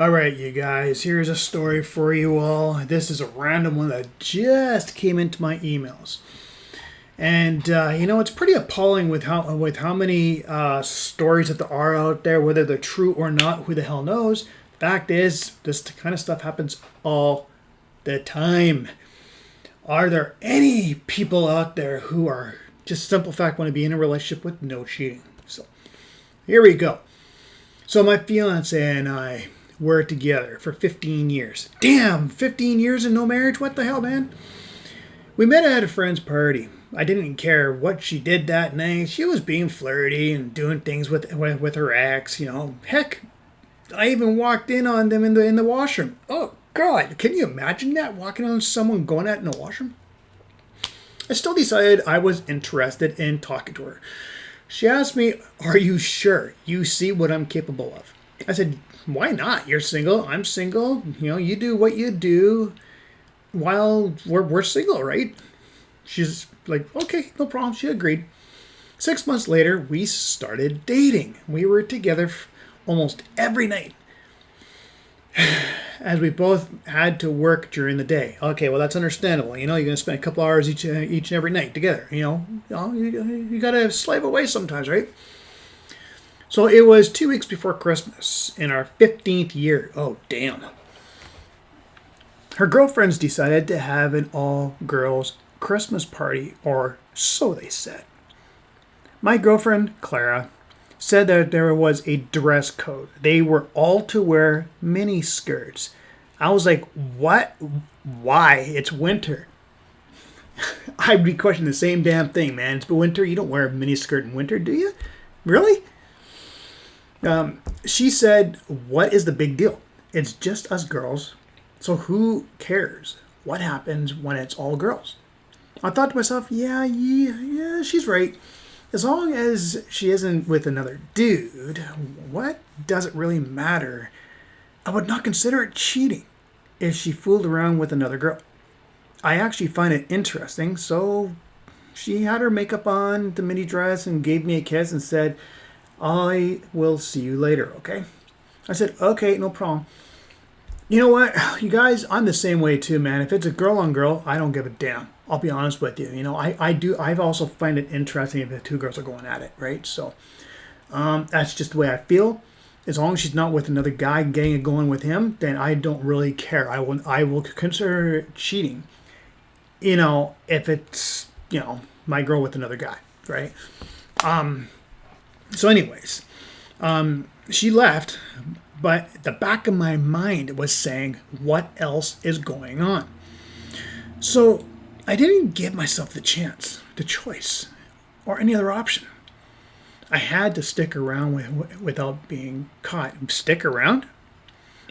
All right, you guys, here's a story for you all. This is a random one that just came into my emails. And it's pretty appalling with how many stories that there are out there, whether they're true or not. Who the hell knows? Fact is, this kind of stuff happens all the time. Are there any people out there who are just simple fact want to be in a relationship with no cheating? So here we go. So my fiance and I were together for 15 years. Damn, 15 years and no marriage? What the hell, man? We met at a friend's party. I didn't care what she did that night. She was being flirty and doing things with her ex, Heck, I even walked in on them in the washroom. Oh, God, can you imagine that? Walking on someone going at in the washroom? I still decided I was interested in talking to her. She asked me, "Are you sure you see what I'm capable of?" I said, "Why not? You're single. I'm single. You do what you do while we're single, right?" She's like, "Okay, no problem." She agreed. 6 months later, we started dating. We were together almost every night, as we both had to work during the day. Okay, well, that's understandable. You're going to spend a couple hours each and every night together. You got to slave away sometimes, right? So it was 2 weeks before Christmas in our 15th year. Oh, damn. Her girlfriends decided to have an all-girls Christmas party, or so they said. My girlfriend, Clara, said that there was a dress code. They were all to wear mini skirts. I was like, what? Why? It's winter. I'd be questioning the same damn thing, man. It's winter. You don't wear a mini skirt in winter, do you? Really? She said, "What is the big deal? It's just us girls. So who cares? What happens when it's all girls?" I thought to myself, yeah, she's right. As long as she isn't with another dude, what does it really matter? I would not consider it cheating if she fooled around with another girl. I actually find it interesting, so she had her makeup on, the mini dress, and gave me a kiss and said, "I will see you later, okay?" I said, "Okay, no problem." You know what, you guys, I'm the same way too, man. If it's a girl on girl, I don't give a damn. I'll be honest with you. I've also find it interesting if the two girls are going at it, right? So that's just the way I feel. As long as she's not with another guy getting it going with him, then I don't really care. I will consider it cheating. If it's my girl with another guy, right? So anyways, she left, but the back of my mind was saying, what else is going on? So I didn't give myself the chance, the choice, or any other option. I had to stick around without being caught. Stick around?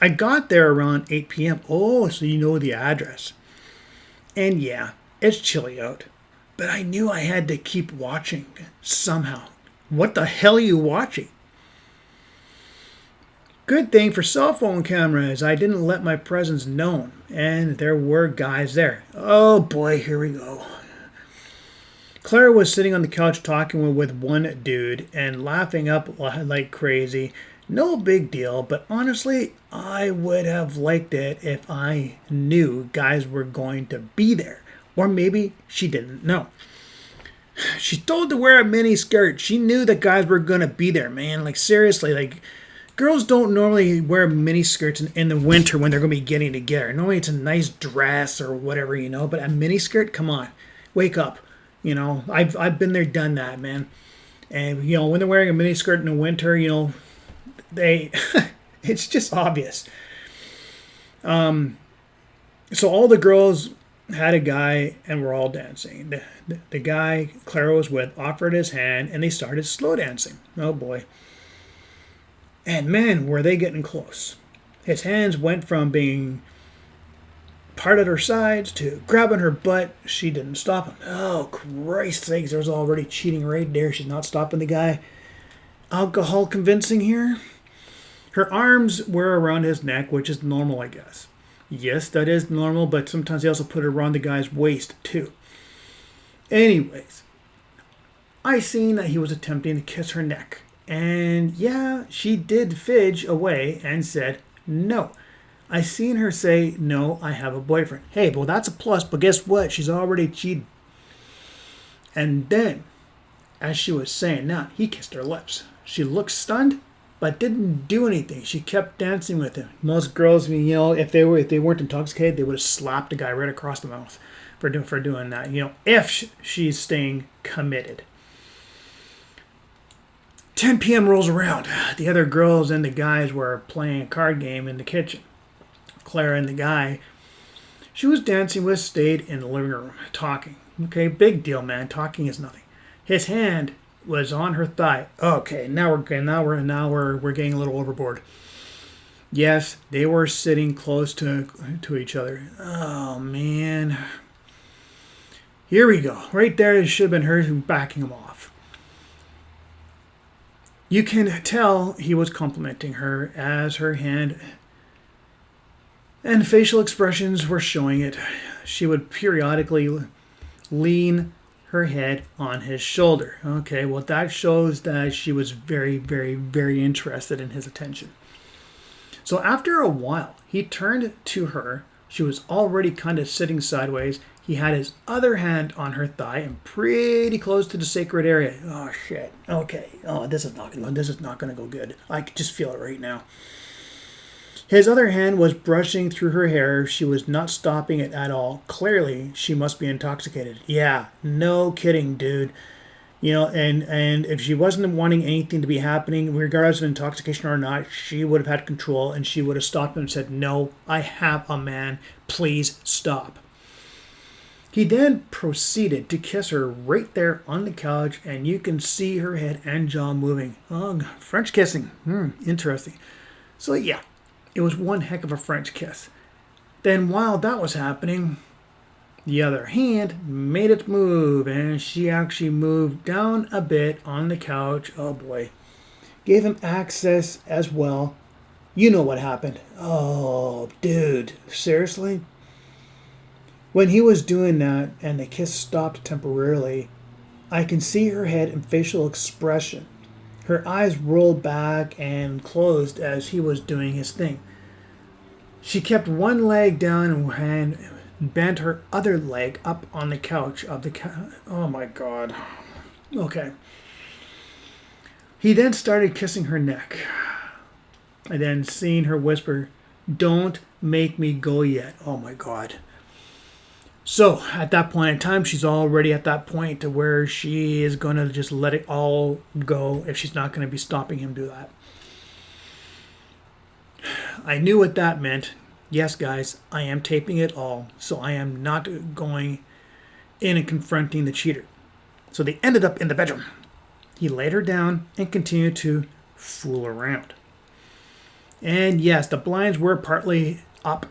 I got there around 8 p.m. Oh, so you know the address. And yeah, it's chilly out. But I knew I had to keep watching somehow. What the hell are you watching? Good thing for cell phone cameras, I didn't let my presence known, and there were guys there. Oh boy, here we go. Clara was sitting on the couch talking with one dude and laughing up like crazy. No big deal, but honestly, I would have liked it if I knew guys were going to be there. Or maybe she didn't know. She's told to wear a mini skirt. She knew that guys were going to be there, man. Like, seriously, like, girls don't normally wear mini skirts in the winter when they're going to be getting together. Normally it's a nice dress or whatever, but a mini skirt, come on, wake up. I've been there, done that, man. And, when they're wearing a mini skirt in the winter, they, it's just obvious. So all the girls had a guy and were all dancing. The guy Clara was with offered his hand and they started slow dancing. Oh boy. And man, were they getting close. His hands went from being parted her sides to grabbing her butt. She didn't stop him. Oh, Christ sakes, there's already cheating right there. She's not stopping the guy. Alcohol convincing here. Her arms were around his neck, which is normal, I guess. Yes, that is normal, but sometimes they also put it around the guy's waist, too. Anyways, I seen that he was attempting to kiss her neck. And yeah, she did fidge away and said, No. I seen her say, no, I have a boyfriend. Hey, well, that's a plus, but guess what? She's already cheated. And then, as she was saying that, he kissed her lips. She looked stunned, but didn't do anything. She kept dancing with him. Most girls, if they weren't intoxicated, they would have slapped the guy right across the mouth for doing that. If she's staying committed. 10 p.m. rolls around. The other girls and the guys were playing a card game in the kitchen. Clara and the guy she was dancing with stayed in the living room, talking. Okay, big deal, man. Talking is nothing. His hand was on her thigh. Okay, now we're getting a little overboard. Yes, they were sitting close to each other. Oh man. Here we go. Right there, it should have been her backing him off. You can tell he was complimenting her as her hand and facial expressions were showing it. She would periodically lean her head on his shoulder. Okay, well, that shows that she was very, very, very interested in his attention. So after a while, he turned to her. She was already kind of sitting sideways. He had his other hand on her thigh and pretty close to the sacred area. Oh, shit. Okay. Oh, this is not going to go good. I can just feel it right now. His other hand was brushing through her hair. She was not stopping it at all. Clearly, she must be intoxicated. Yeah, no kidding, dude. And if she wasn't wanting anything to be happening, regardless of intoxication or not, she would have had control and she would have stopped him and said, no, I have a man. Please stop. He then proceeded to kiss her right there on the couch, and you can see her head and jaw moving. Oh, French kissing. Interesting. So, yeah. It was one heck of a French kiss. Then while that was happening, the other hand made its move, and she actually moved down a bit on the couch. Oh boy. Gave him access as well. You know what happened. Oh, dude. Seriously? When he was doing that and the kiss stopped temporarily, I can see her head and facial expression. Her eyes rolled back and closed as he was doing his thing. She kept one leg down and bent her other leg up on the couch of the Oh my God. Okay. He then started kissing her neck. And then seeing her whisper, "Don't make me go yet." Oh my God. So at that point in time, she's already at that point to where she is going to just let it all go if she's not going to be stopping him do that. I knew what that meant. Yes, guys, I am taping it all, so I am not going in and confronting the cheater. So they ended up in the bedroom. He laid her down and continued to fool around. And yes, the blinds were partly up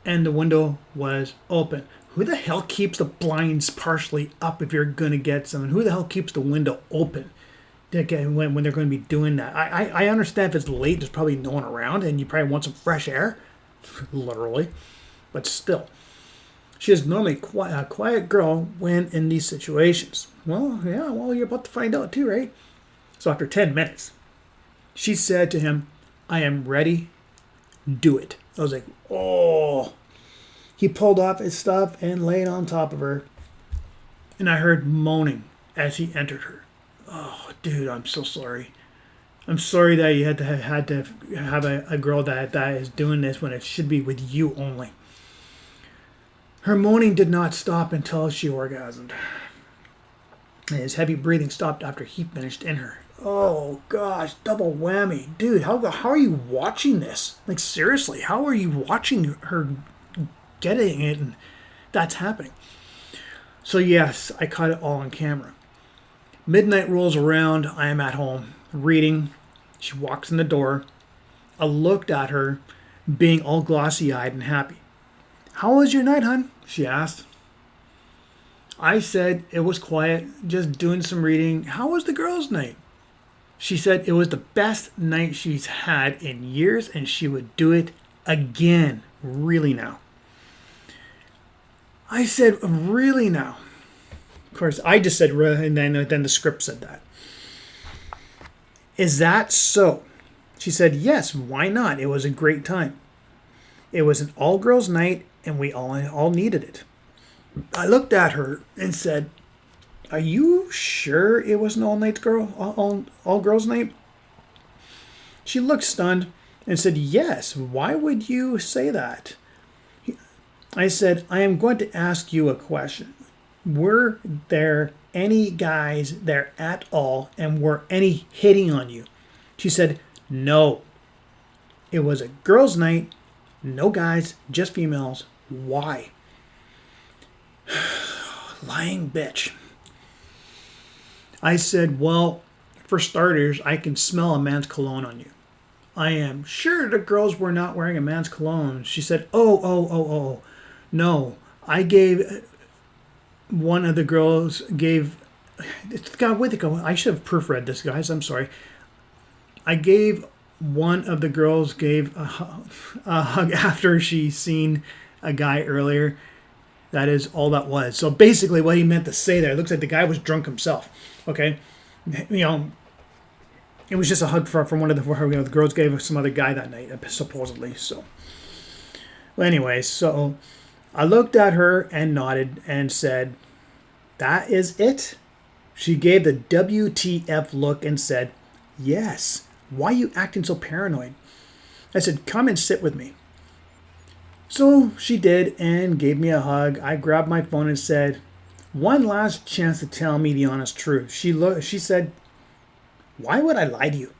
and the window was open. Who the hell keeps the blinds partially up if you're going to get some? And who the hell keeps the window open when they're going to be doing that? I understand if it's late, there's probably no one around and you probably want some fresh air, literally. But still, she is normally a quiet girl when in these situations. Well, yeah, you're about to find out too, right? So after 10 minutes, she said to him, "I am ready. Do it." I was like, oh. He pulled off his stuff and laid on top of her. And I heard moaning as he entered her. Oh, dude, I'm so sorry. I'm sorry that you had to have a girl that is doing this when it should be with you only. Her moaning did not stop until she orgasmed. And his heavy breathing stopped after he finished in her. Oh, gosh, double whammy. Dude, how are you watching this? Like, seriously, how are you watching her getting it and that's happening? So yes, I caught it all on camera. Midnight rolls around. I am at home reading. She walks in the door. I looked at her being all glossy-eyed and happy. "How was your night, hon?" she asked. I said it was quiet, just doing some reading. "How was the girls' night?" She said it was the best night she's had in years and she would do it again. Really now. I said, "Really now?" Of course, I just said, and then the script said that. "Is that so?" She said, yes, why not? It was a great time. It was an all-girls night, and we all needed it. I looked at her and said, are you sure it was an all girls night? She looked stunned and said, yes, why would you say that? I said, I am going to ask you a question. Were there any guys there at all, and were any hitting on you? She said, no. It was a girls' night, no guys, just females. Why? Lying bitch. I said, well, for starters, I can smell a man's cologne on you. I am sure the girls were not wearing a man's cologne. She said, oh. No, I gave one of the girls God, wait a go. I should have proofread this, guys. I'm sorry. I gave one of the girls a hug after she seen a guy earlier. That is all that was. So basically what he meant to say there, it looks like the guy was drunk himself. Okay. You know, it was just a hug from one of the girls gave some other guy that night, supposedly. So, well, anyway, so I looked at her and nodded and said, that is it? She gave the WTF look and said, yes. Why are you acting so paranoid? I said, come and sit with me. So she did and gave me a hug. I grabbed my phone and said, one last chance to tell me the honest truth. She said, why would I lie to you?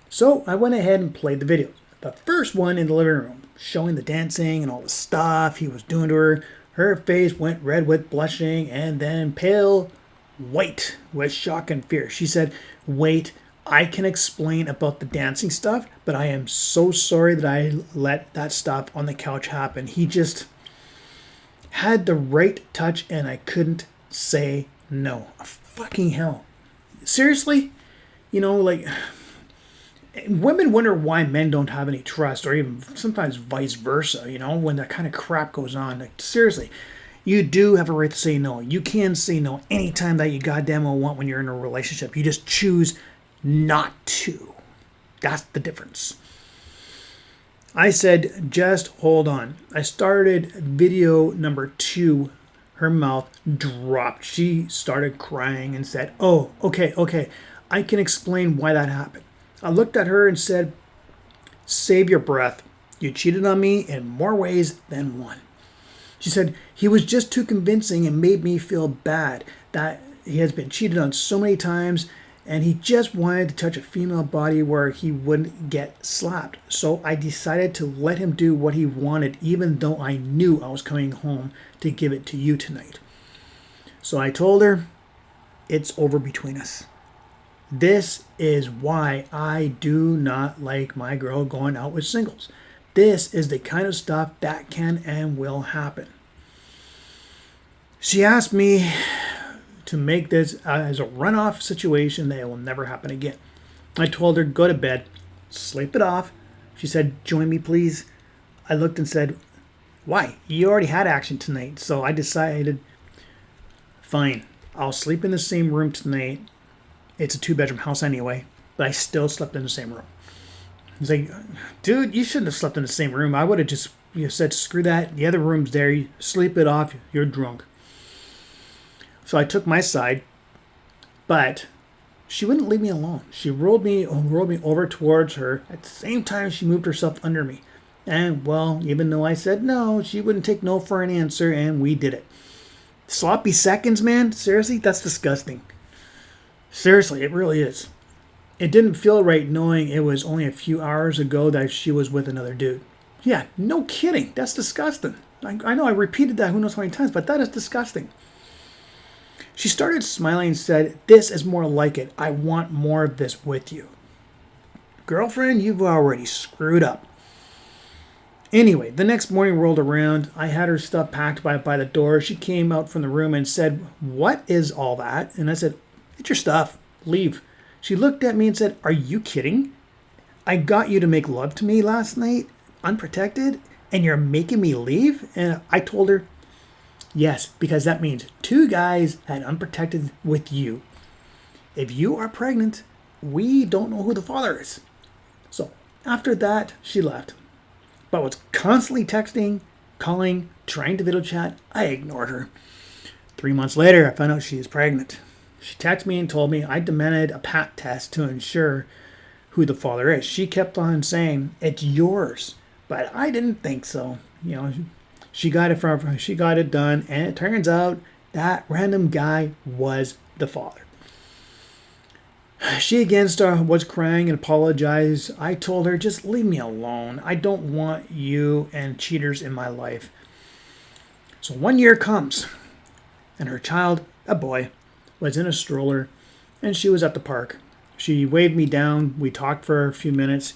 So I went ahead and played the video. The first one in the living room, showing the dancing and all the stuff he was doing to her. Her face went red with blushing and then pale white with shock and fear. She said, wait, I can explain about the dancing stuff, but I am so sorry that I let that stuff on the couch happen. He just had the right touch and I couldn't say no. Fucking hell. Seriously? You know, like, women wonder why men don't have any trust, or even sometimes vice versa, you know, when that kind of crap goes on. Like, seriously, you do have a right to say no. You can say no anytime that you goddamn well want when you're in a relationship. You just choose not to. That's the difference. I said, just hold on. I started video number 2. Her mouth dropped. She started crying and said, oh, okay. I can explain why that happened. I looked at her and said, save your breath. You cheated on me in more ways than one. She said, he was just too convincing and made me feel bad that he has been cheated on so many times and he just wanted to touch a female body where he wouldn't get slapped. So I decided to let him do what he wanted, even though I knew I was coming home to give it to you tonight. So I told her, it's over between us. This is why I do not like my girl going out with singles. This is the kind of stuff that can and will happen. She asked me to make this as a runoff situation that it will never happen again. I told her, go to bed, sleep it off. She said, join me please. I looked and said, why? You already had action tonight. So I decided, fine, I'll sleep in the same room tonight. It's a 2-bedroom house anyway, but I still slept in the same room. He's like, dude, you shouldn't have slept in the same room. I would have just said, screw that. The other room's there. You sleep it off. You're drunk. So I took my side, but she wouldn't leave me alone. She rolled me over towards her. At the same time, she moved herself under me. And, well, even though I said no, she wouldn't take no for an answer, and we did it. Sloppy seconds, man? Seriously? That's disgusting. Seriously, it really is. It didn't feel right knowing it was only a few hours ago that she was with another dude. Yeah, no kidding. That's disgusting. I know I repeated that who knows how many times, but that is disgusting. She started smiling and said, this is more like it. I want more of this with you. Girlfriend, you've already screwed up. Anyway, the next morning rolled around. I had her stuff packed by the door. She came out from the room and said, what is all that? And I said, it's your stuff. Leave. She looked at me and said, are you kidding? I got you to make love to me last night, unprotected, and you're making me leave? And I told her, yes, because that means 2 guys had unprotected with you. If you are pregnant, we don't know who the father is. So after that, she left. But was constantly texting, calling, trying to video chat. I ignored her. 3 months later, I found out she was pregnant. She texted me and told me I demanded a PAT test to ensure who the father is. She kept on saying, "It's yours." But I didn't think so. She got it done, and it turns out that random guy was the father. She again was crying and apologized. I told her, just leave me alone. I don't want you and cheaters in my life. So 1 year comes, and her child, a boy, was in a stroller, and she was at the park. She waved me down. We talked for a few minutes.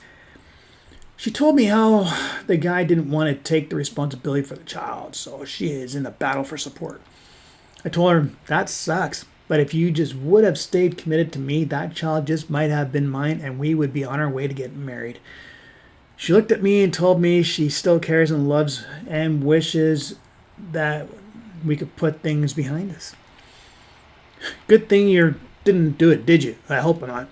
She told me how the guy didn't want to take the responsibility for the child, so she is in a battle for support. I told her, that sucks, but if you just would have stayed committed to me, that child just might have been mine, and we would be on our way to getting married. She looked at me and told me she still cares and loves and wishes that we could put things behind us. Good thing you didn't do it, did you? I hope not.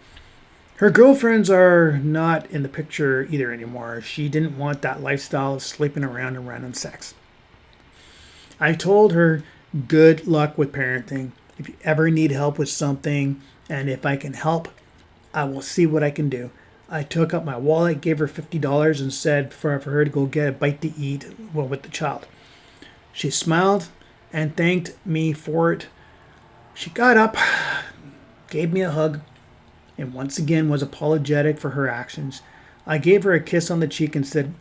Her girlfriends are not in the picture either anymore. She didn't want that lifestyle of sleeping around and random sex. I told her, good luck with parenting. If you ever need help with something, and if I can help, I will see what I can do. I took out my wallet, gave her $50, and said for her to go get a bite to eat with the child. She smiled and thanked me for it. She got up, gave me a hug, and once again was apologetic for her actions. I gave her a kiss on the cheek and said,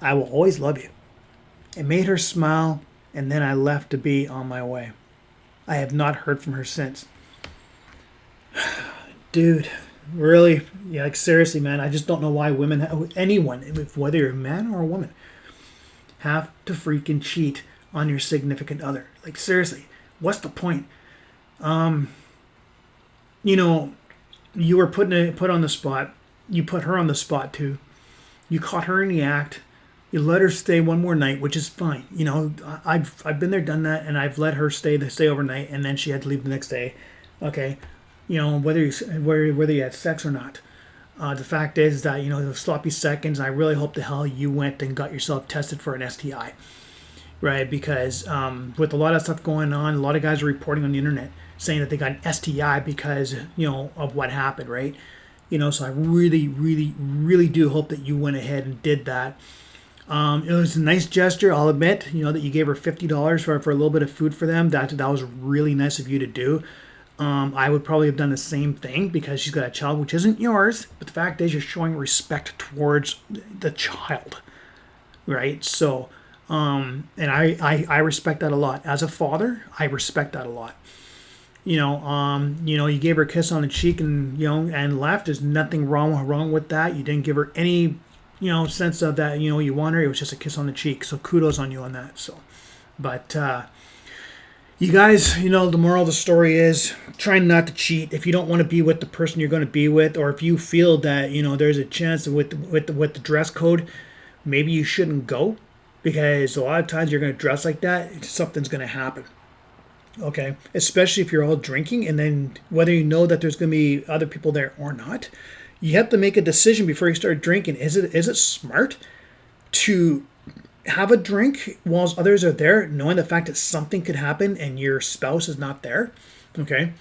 I will always love you. It made her smile, and then I left to be on my way. I have not heard from her since. Dude, really? Yeah, like seriously, man, I just don't know why anyone, whether you're a man or a woman, have to freaking cheat on your significant other. Like seriously, what's the point? You were put on the spot. You put her on the spot too. You caught her in the act. You let her stay one more night, which is fine. I've been there, done that, and I've let her stay overnight, and then she had to leave the next day. Okay, whether you had sex or not. The fact is that the sloppy seconds. I really hope the hell you went and got yourself tested for an STI, right? Because with a lot of stuff going on, a lot of guys are reporting on the internet saying that they got an STI because of what happened, right? So I really, really, really do hope that you went ahead and did that. It was a nice gesture, I'll admit, that you gave her $50 for a little bit of food for them. That was really nice of you to do. I would probably have done the same thing because she's got a child, which isn't yours. But the fact is, you're showing respect towards the child, right? So, and I respect that a lot. As a father, I respect that a lot. You gave her a kiss on the cheek and left. There's nothing wrong with that. You didn't give her any sense of that, you want her. It was just a kiss on the cheek. So kudos on you on that. So, but you guys, the moral of the story is try not to cheat. If you don't want to be with the person you're going to be with, or if you feel that there's a chance with the dress code, maybe you shouldn't go, because a lot of times you're going to dress like that, something's going to happen. Okay, especially if you're all drinking, and then whether you know that there's going to be other people there or not. You have to make a decision before you start drinking. Is it smart to have a drink whilst others are there, knowing the fact that something could happen and your spouse is not there? Okay.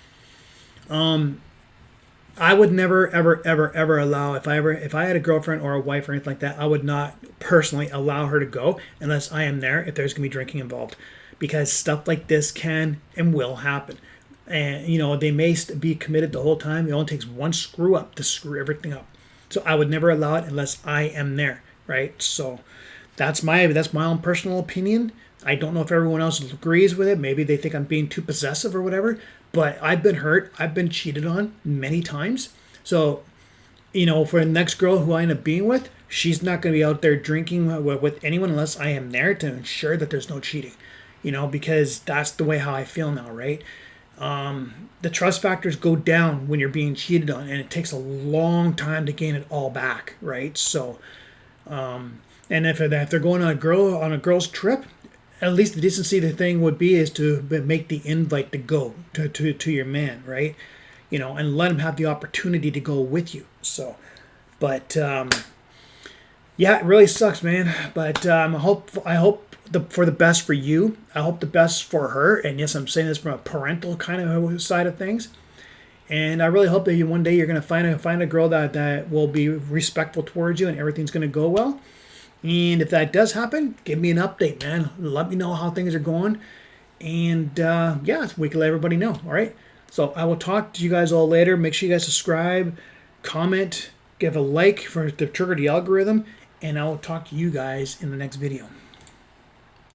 I would never, ever, ever, ever allow, if I had a girlfriend or a wife or anything like that, I would not personally allow her to go unless I am there, if there's going to be drinking involved, because stuff like this can and will happen. And, they may be committed the whole time. It only takes one screw up to screw everything up. So I would never allow it unless I am there, right? So that's my own personal opinion. I don't know if everyone else agrees with it. Maybe they think I'm being too possessive or whatever. But I've been hurt. I've been cheated on many times. So, for the next girl who I end up being with, she's not going to be out there drinking with anyone unless I am there to ensure that there's no cheating. Because that's the way how I feel now, right? The trust factors go down when you're being cheated on, and it takes a long time to gain it all back, right? So, and if they're going on a girl's trip, at least the decency of the thing would be is to make the invite to go to your man, right? And let him have the opportunity to go with you. So, But yeah, it really sucks, man. But I hope for the best for you. I hope the best for her. And yes, I'm saying this from a parental kind of side of things. And I really hope that one day you're going to find a girl that will be respectful towards you and everything's going to go well. And if that does happen, give me an update, man. Let me know how things are going. And yeah, we can let everybody know. All right. So I will talk to you guys all later. Make sure you guys subscribe, comment, give a like for to trigger the algorithm. And I will talk to you guys in the next video.